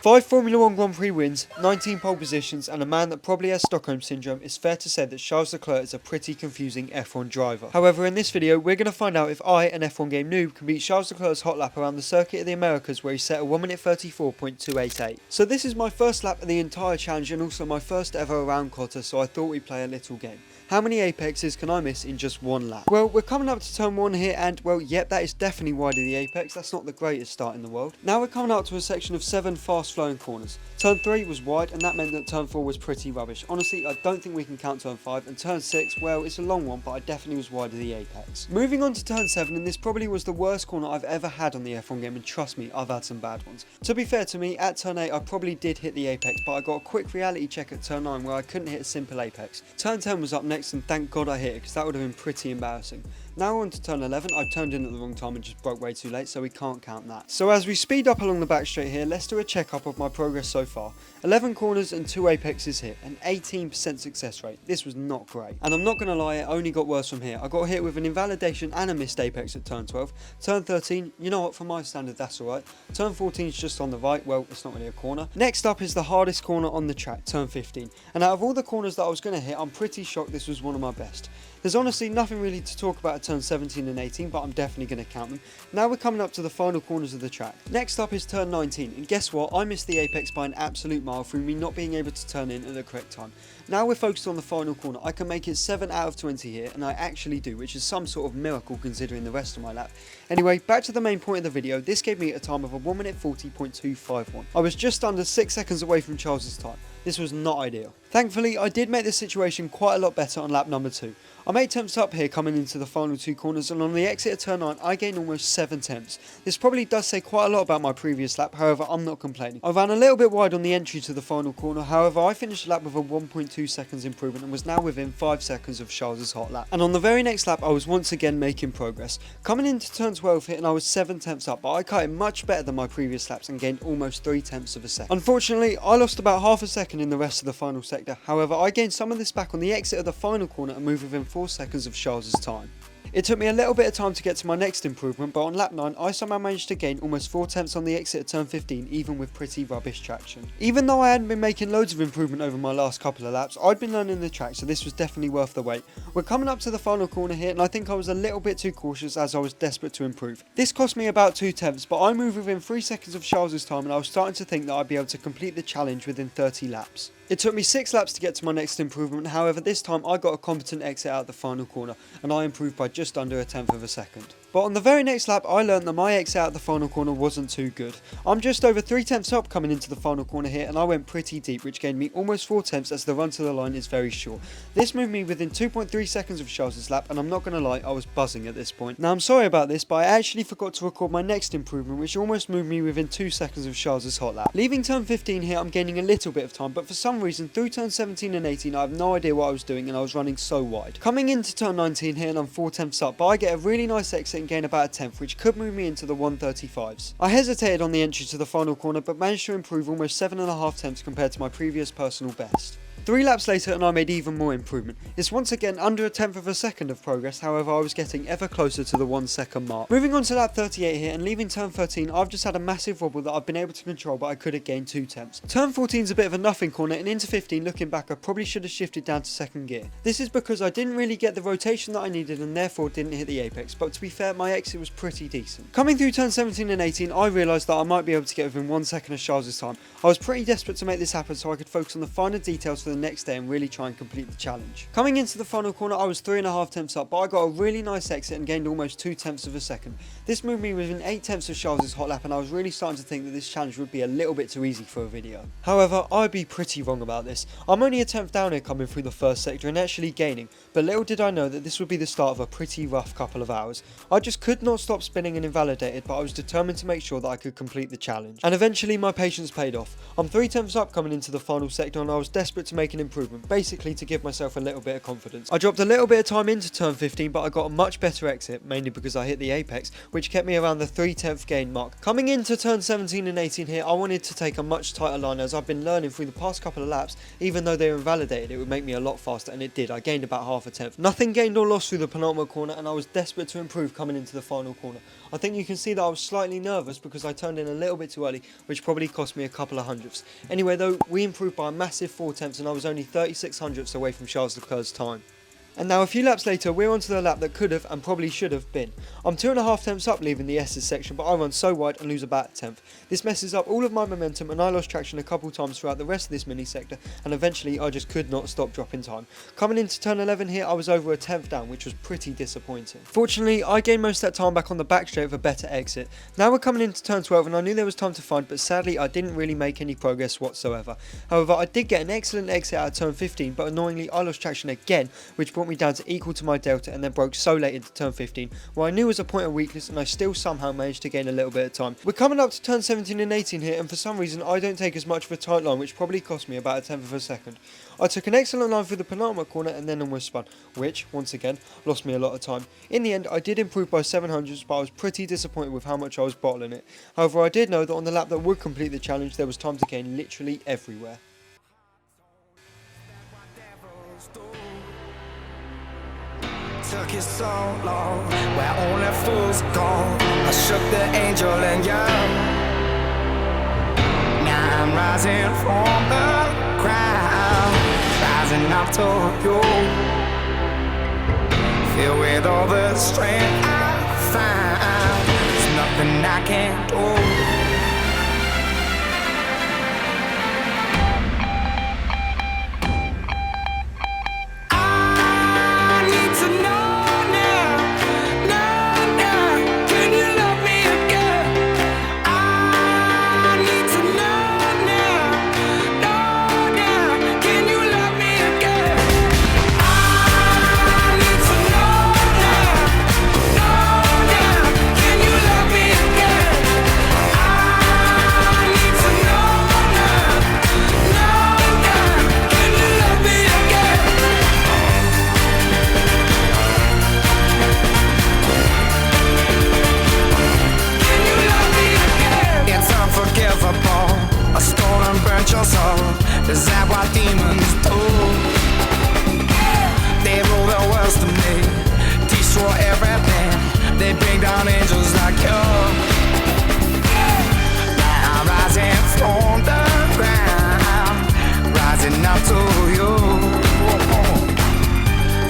5 Formula 1 Grand Prix wins, 19 pole positions, and a man that probably has Stockholm Syndrome, it's fair to say that Charles Leclerc is a pretty confusing F1 driver. However, in this video, we're going to find out if I, an F1 game noob, can beat Charles Leclerc's hot lap around the circuit of the Americas where he set a 1 minute 34.288. So this is my first lap of the entire challenge and also my first ever around Cotter, so I thought we'd play a little game. How many apexes can I miss in just one lap? Well, we're coming up to turn 1 here and, well, yep, that is definitely wide of the apex. That's not the greatest start in the world. Now we're coming up to a section of 7 fast flowing corners. Turn 3 was wide and that meant that turn 4 was pretty rubbish. Honestly, I don't think we can count turn 5, and turn 6, well, it's a long one, but I definitely was wide of the apex. Moving on to turn 7, and this probably was the worst corner I've ever had on the F1 game, and trust me, I've had some bad ones. To be fair to me, at turn 8 I probably did hit the apex, but I got a quick reality check at turn 9 where I couldn't hit a simple apex. Turn 10 was up next and thank God I hit it, because that would have been pretty embarrassing. Now on to turn 11, I turned in at the wrong time and just broke way too late, so we can't count that. So as we speed up along the back straight here, let's do a check-up of my progress so far. 11 corners and 2 apexes hit, an 18% success rate. This was not great. And I'm not going to lie, it only got worse from here. I got hit with an invalidation and a missed apex at turn 12. Turn 13, you know what, for my standard that's alright. Turn 14 is just on the right, well, it's not really a corner. Next up is the hardest corner on the track, turn 15. And out of all the corners that I was going to hit, I'm pretty shocked this was one of my best. There's honestly nothing really to talk about at turn 17 and 18, but I'm definitely going to count them. Now we're coming up to the final corners of the track. Next up is turn 19, and guess what? I missed the apex by an absolute mile through me not being able to turn in at the correct time. Now we're focused on the final corner. I can make it 7 out of 20 here, and I actually do, which is some sort of miracle considering the rest of my lap. Anyway, back to the main point of the video. This gave me a time of a 1 minute 40.251. I was just under 6 seconds away from Charles's time. This was not ideal. Thankfully, I did make the situation quite a lot better on lap number 2. I'm 8 tenths up here coming into the final 2 corners, and on the exit of turn 9 I gained almost 7 tenths. This probably does say quite a lot about my previous lap, however I'm not complaining. I ran a little bit wide on the entry to the final corner, however I finished the lap with a 1.2 seconds improvement and was now within 5 seconds of Charles's hot lap. And on the very next lap I was once again making progress. Coming into turn 12 here and I was 7 tenths up, but I cut it much better than my previous laps and gained almost 3 tenths of a second. Unfortunately, I lost about half a second in the rest of the final sector, however I gained some of this back on the exit of the final corner and moved within 4 seconds of Charles's time. It took me a little bit of time to get to my next improvement, but on lap 9 I somehow managed to gain almost 4 tenths on the exit at turn 15 even with pretty rubbish traction. Even though I hadn't been making loads of improvement over my last couple of laps, I'd been learning the track, so this was definitely worth the wait. We're coming up to the final corner here and I think I was a little bit too cautious as I was desperate to improve. This cost me about 2 tenths, but I moved within 3 seconds of Charles's time and I was starting to think that I'd be able to complete the challenge within 30 laps. It took me 6 laps to get to my next improvement, however this time I got a competent exit out the final corner and I improved by just under a tenth of a second. But on the very next lap I learned that my exit out the final corner wasn't too good. I'm just over 3 tenths up coming into the final corner here and I went pretty deep, which gained me almost 4 tenths as the run to the line is very short. This moved me within 2.3 seconds of Charles's lap and I'm not going to lie, I was buzzing at this point. Now I'm sorry about this, but I actually forgot to record my next improvement, which almost moved me within 2 seconds of Charles's hot lap. Leaving turn 15 here I'm gaining a little bit of time, but for some reason through turn 17 and 18 I have no idea what I was doing and I was running so wide. Coming into turn 19 here and I'm 4 tenths up, but I get a really nice exit and gain about a tenth, which could move me into the 135s. I hesitated on the entry to the final corner but managed to improve almost 7.5 tenths compared to my previous personal best. 3 laps later and I made even more improvement. It's once again under a tenth of a second of progress, however I was getting ever closer to the 1 second mark. Moving on to lap 38 here and leaving turn 13, I've just had a massive wobble that I've been able to control, but I could have gained 2 tenths. Turn 14 is a bit of a nothing corner and into 15, looking back I probably should have shifted down to second gear. This is because I didn't really get the rotation that I needed and therefore didn't hit the apex, but to be fair my exit was pretty decent. Coming through turn 17 and 18 I realised that I might be able to get within 1 second of Charles's time. I was pretty desperate to make this happen so I could focus on the finer details for the next day and really try and complete the challenge. Coming into the final corner I was 3.5 tenths up, but I got a really nice exit and gained almost 2 tenths of a second. This moved me within 8 tenths of Charles's hot lap and I was really starting to think that this challenge would be a little bit too easy for a video. However, I'd be pretty wrong about this. I'm only a tenth down here coming through the first sector and actually gaining, but little did I know that this would be the start of a pretty rough couple of hours. I just could not stop spinning and invalidated, but I was determined to make sure that I could complete the challenge. And eventually my patience paid off. I'm 3 tenths up coming into the final sector and I was desperate to make an improvement, basically to give myself a little bit of confidence. I dropped a little bit of time into turn 15, but I got a much better exit, mainly because I hit the apex, which kept me around the 3 tenth gain mark. Coming into turn 17 and 18 here, I wanted to take a much tighter line as I've been learning through the past couple of laps, even though they were invalidated, it would make me a lot faster, and it did. I gained about half a tenth. Nothing gained or lost through the penultimate corner, and I was desperate to improve coming into the final corner. I think you can see that I was slightly nervous because I turned in a little bit too early, which probably cost me a couple of hundredths. Anyway though, we improved by a massive 4 tenths and I was only 36 hundredths away from Charles Leclerc's time. And now a few laps later, we're onto the lap that could have and probably should have been. I'm 2.5 tenths up leaving the S's section, but I run so wide and lose about a tenth. This messes up all of my momentum and I lost traction a couple times throughout the rest of this mini sector, and eventually I just could not stop dropping time. Coming into turn 11 here, I was over a tenth down, which was pretty disappointing. Fortunately, I gained most of that time back on the back straight with a better exit. Now we're coming into turn 12 and I knew there was time to find, but sadly I didn't really make any progress whatsoever. However, I did get an excellent exit out of turn 15, but annoyingly I lost traction again, which brought me down to equal to my delta and then broke so late into turn 15, where I knew was a point of weakness, and I still somehow managed to gain a little bit of time. We're coming up to turn 17 and 18 here, and for some reason I don't take as much of a tight line, which probably cost me about a tenth of a second. I took an excellent line through the penultimate corner and then almost spun, which, once again, lost me a lot of time. In the end, I did improve by 700s, but I was pretty disappointed with how much I was bottling it. However, I did know that on the lap that would complete the challenge, there was time to gain literally everywhere. Took you so long, where only fools go. I shook the angel and young. Now I'm rising from the crowd, rising up to you. Filled with all the strength I find, there's nothing I can't do. Is that what demons do? They rule the world to me, destroy everything. They bring down angels like you. Now I'm rising from the ground, rising up to you.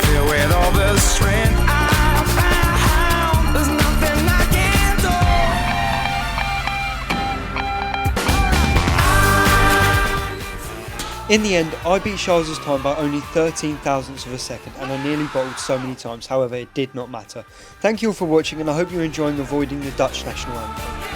Filled with all the strength I found, there's nothing I can't do. In the end, I beat Charles' time by only 13 thousandths of a second, and I nearly bottled so many times. However, it did not matter. Thank you all for watching, and I hope you're enjoying avoiding the Dutch national anthem.